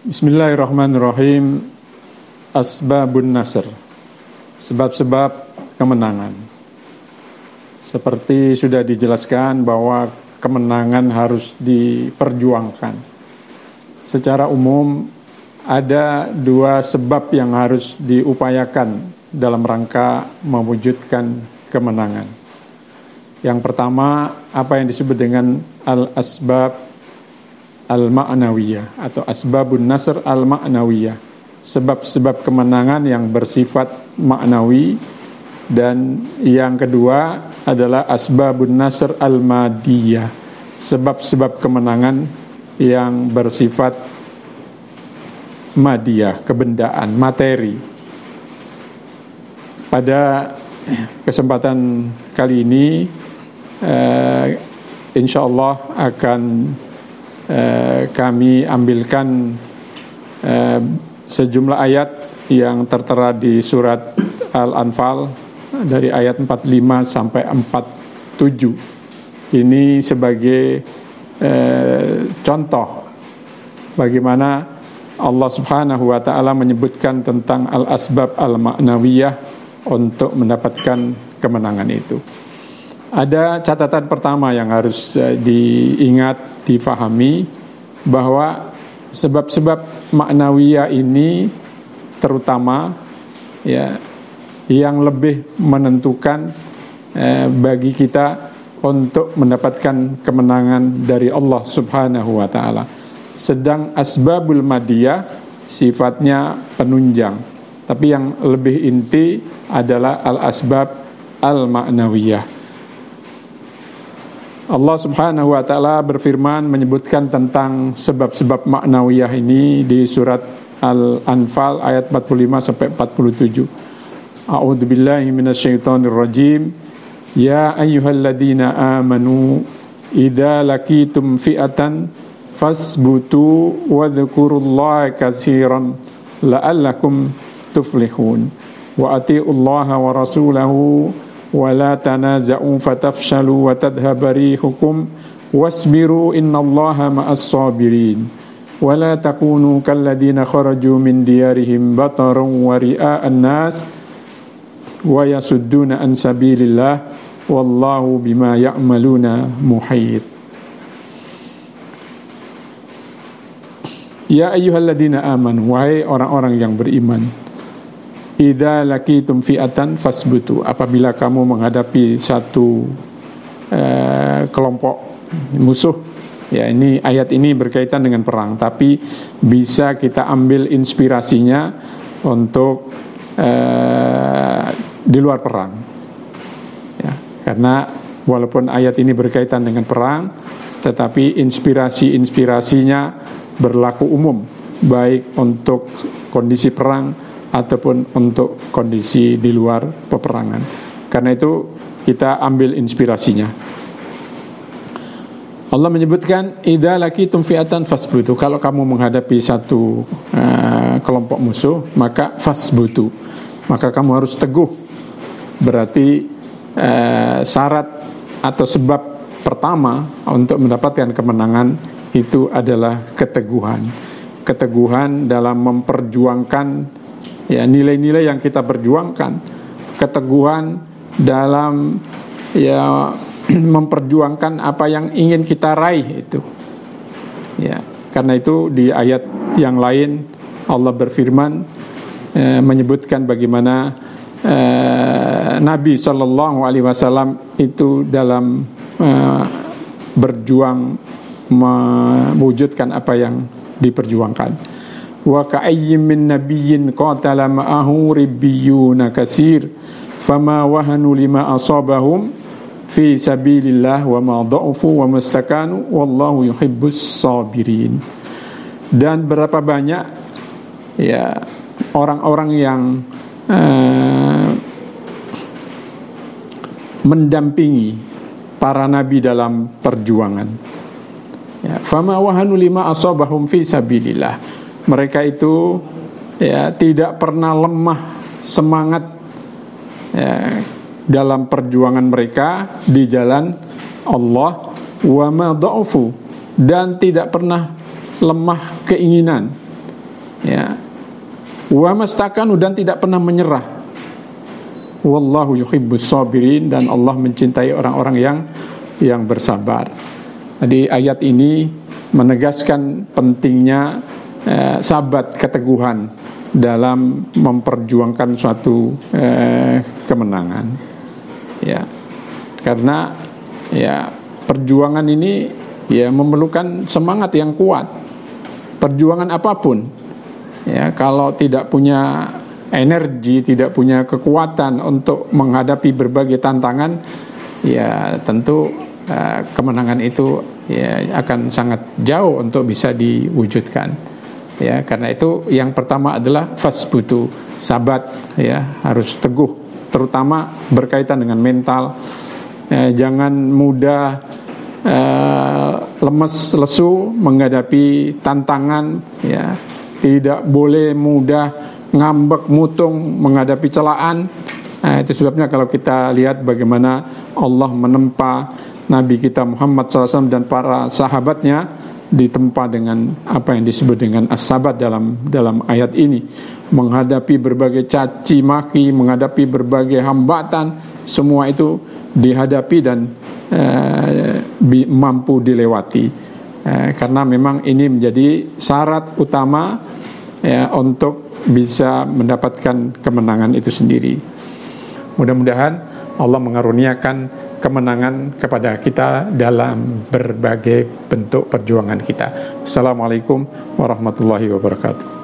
Bismillahirrahmanirrahim. Asbabun nasr, sebab-sebab kemenangan. Seperti sudah dijelaskan bahwa kemenangan harus diperjuangkan. Secara umum ada dua sebab yang harus diupayakan dalam rangka mewujudkan kemenangan. Yang pertama, apa yang disebut dengan al-asbab al-ma'nawiyah atau asbabun nasr al-ma'nawiyah, sebab-sebab kemenangan yang bersifat maknawi. Dan yang kedua adalah asbabun nasr al-madiyah, sebab-sebab kemenangan yang bersifat madiyah, kebendaan, materi. Pada kesempatan kali ini insyaallah akan kami ambilkan sejumlah ayat yang tertera di surat Al-Anfal dari ayat 45 sampai 47. Ini sebagai contoh bagaimana Allah Subhanahu wa taala menyebutkan tentang al-asbab al-ma'nawiyah untuk mendapatkan kemenangan itu. Ada catatan pertama yang harus diingat, difahami, bahwa sebab-sebab maknawiyah ini terutama ya yang lebih menentukan bagi kita untuk mendapatkan kemenangan dari Allah Subhanahu wa taala. Sedang asbabul madiyah sifatnya penunjang, tapi yang lebih inti adalah al-asbab al-ma'nawiyah. Allah Subhanahu wa taala berfirman menyebutkan tentang sebab-sebab maknawiyah ini di surat Al-Anfal ayat 45 sampai 47. A'udzubillahi minasyaitonirrajim. Ya ayyuhalladzina amanu idza laqitum fi'atan fasbutu wadhkurullaha katsiran la'allakum tuflihun. Wa atiullaha wa rasulahu wa la tanaza'u fatafshalu wa tadhhaba rihukum wasbiru innallaha ma'as sabirin wa la takunu kalladina kharaju min diyarihim bataran wa ria'an nas wa yasudduna an sabilillah wallahu bima ya'maluna muhit. Ya ayyuhalladzina amanu, wahai orang-orang yang beriman, idza laqitum fi'atan fasbutu, apabila kamu menghadapi satu kelompok musuh. Ya, ini ayat ini berkaitan dengan perang, tapi bisa kita ambil inspirasinya untuk di luar perang. Ya, karena walaupun ayat ini berkaitan dengan perang, tetapi inspirasinya berlaku umum, baik untuk kondisi perang ataupun untuk kondisi di luar peperangan. Karena itu kita ambil inspirasinya. Allah menyebutkan idza laqitum fi'atan fasbutu, kalau kamu menghadapi satu kelompok musuh maka fasbutu, maka kamu harus teguh. Berarti syarat atau sebab pertama untuk mendapatkan kemenangan itu adalah keteguhan dalam memperjuangkan ya nilai-nilai yang kita perjuangkan, keteguhan dalam ya memperjuangkan apa yang ingin kita raih itu. Ya, karena itu di ayat yang lain Allah berfirman menyebutkan bagaimana Nabi SAW itu dalam berjuang mewujudkan apa yang diperjuangkan. Wa ka'ayyim min nabiyyin qatala ma'ahu ribbiyuna katsir fama wahanu lima asabahum fi sabilillah wa ma dha'ufu wa mastakanu wallahu yuhibbus sabirin. Dan berapa banyak ya orang-orang yang mendampingi para nabi dalam perjuangan. Ya, fama wahanu lima asabahum fi sabilillah. Mereka itu ya tidak pernah lemah semangat ya, dalam perjuangan mereka di jalan Allah, wa ma dha'ufu, dan tidak pernah lemah keinginan ya, wa mastakanu, dan tidak pernah menyerah. Wallahu yuhibbus sabirin, dan Allah mencintai orang-orang yang bersabar. Jadi ayat ini menegaskan pentingnya sabat, keteguhan dalam memperjuangkan suatu kemenangan. Ya, karena ya perjuangan ini ya memerlukan semangat yang kuat. Perjuangan apapun, ya, kalau tidak punya energi, tidak punya kekuatan untuk menghadapi berbagai tantangan, ya tentu kemenangan itu ya akan sangat jauh untuk bisa diwujudkan. Ya, karena itu yang pertama adalah fasbutu, sabat, ya, harus teguh, terutama berkaitan dengan mental. Jangan mudah lemes lesu menghadapi tantangan, ya. Tidak boleh mudah ngambek mutung menghadapi celaan. Itu sebabnya kalau kita lihat bagaimana Allah menempa Nabi kita Muhammad SAW dan para sahabatnya ditempa dengan apa yang disebut dengan as-sabat dalam ayat ini, menghadapi berbagai caci maki, menghadapi berbagai hambatan, semua itu dihadapi dan mampu dilewati, karena memang ini menjadi syarat utama, ya, untuk bisa mendapatkan kemenangan itu sendiri. Mudah-mudahan Allah mengaruniakan kemenangan kepada kita dalam berbagai bentuk perjuangan kita. Assalamualaikum warahmatullahi wabarakatuh.